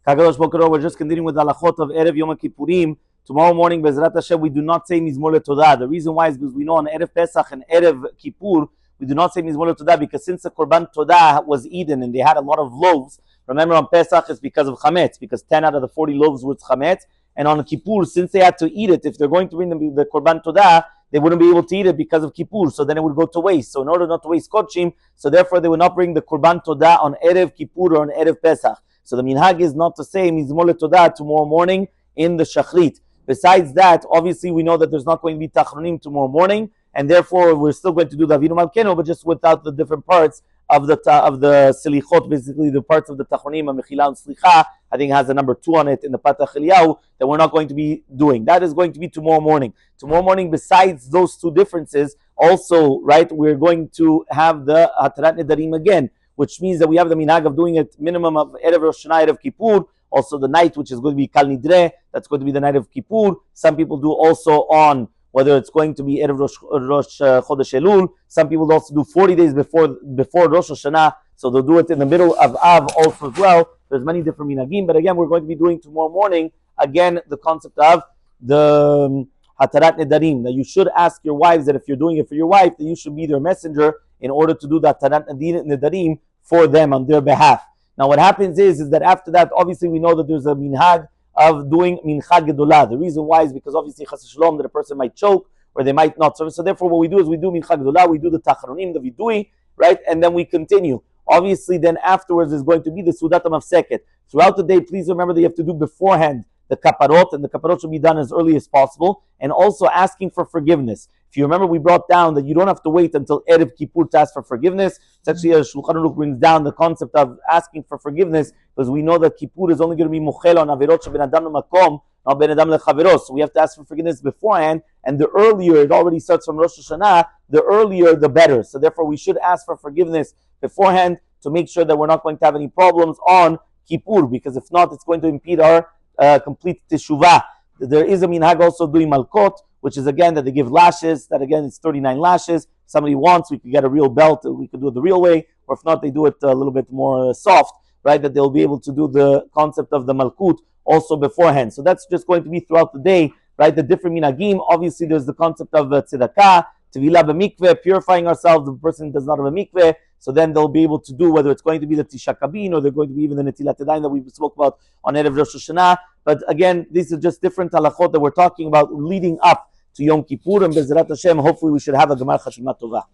Kagadosh Boker, we're just continuing with the halachot of Erev Yom Kippurim. Tomorrow morning, Bezrat Hashem, we do not say Mizmor Letoda. The reason why is because we know on Erev Pesach and Erev Kippur, we do not say Mizmor Letoda because since the Korban Todah was eaten and they had a lot of loaves, remember on Pesach it's because of Chametz, because 10 out of the 40 loaves were Chametz. And on Kippur, since they had to eat it, if they're going to bring the Korban Todah, they wouldn't be able to eat it because of Kippur, so then it would go to waste. So in order not to waste Kodshim, so therefore they would not bring the Korban Todah on Erev Kippur or on Erev Pesach. So the minhag is not to say Mizmor Letoda tomorrow morning in the Shachrit. Besides that, obviously we know that there's not going to be Tachronim tomorrow morning, and therefore we're still going to do the Avinu Malkenu, but just without the different parts of the Selichot, basically the parts of the Tachronim, Mechila and Slicha, I think has a number 2 on it in the Patach Eliyahu, that we're not going to be doing. That is going to be tomorrow morning. Tomorrow morning, besides those two differences, also, right, we're going to have the Atarat Nedarim again, which means that we have the minhag of doing it minimum of Erev Rosh Hashanah, Erev Kippur, also the night which is going to be Kal Nidre, that's going to be the night of Kippur. Some people do also on whether it's going to be Erev Rosh Chodesh Elul. Some people also do 40 days before Rosh Hashanah, so they'll do it in the middle of Av also as well. There's many different minhagim, but again, we're going to be doing tomorrow morning, again, the concept of the Atarat Nedarim, that you should ask your wives that if you're doing it for your wife, that you should be their messenger in order to do the Atarat Nedarim for them on their behalf. Now what happens is that after that, obviously we know that there's a minhag of doing mincha gedolah. The reason why is because obviously chas shalom that a person might choke or they might not serve. So therefore what we do is we do mincha gedolah, we do the tachronim, the vidui, right? And then we continue. Obviously then afterwards is going to be the sudat hamafseket. Throughout the day, please remember that you have to do beforehand the kaparot, and the kaparot should be done as early as possible, and also asking for forgiveness. If you remember, we brought down that you don't have to wait until Erev Kippur to ask for forgiveness. It's actually, Shulchan Aruch brings down the concept of asking for forgiveness, because we know that Kippur is only going to be muchel on averot sheben adam lemakom, not ben adam lechaveros. So we have to ask for forgiveness beforehand, and the earlier, it already starts from Rosh Hashanah, the earlier the better. So therefore we should ask for forgiveness beforehand to make sure that we're not going to have any problems on Kippur, because if not, it's going to impede our complete teshuvah. There is a minhag also doing malkot, which is again that they give lashes, that again it's 39 lashes. If somebody wants, we could get a real belt, we could do it the real way, or if not, they do it a little bit more soft, right, that they'll be able to do the concept of the malkut also beforehand. So that's just going to be throughout the day, right, the different minhagim. Obviously there's the concept of tzedakah, tevilah b'mikveh, purifying ourselves. The person does not have a mikveh, so then they'll be able to do whether it's going to be the Tisha Kabin or they're going to be even the Netilat Yadayim that we spoke about on Erev Rosh Hashanah. But again, these are just different halachot that we're talking about leading up to Yom Kippur, and Bezrat Hashem, hopefully we should have a Gemar Chatima Tova.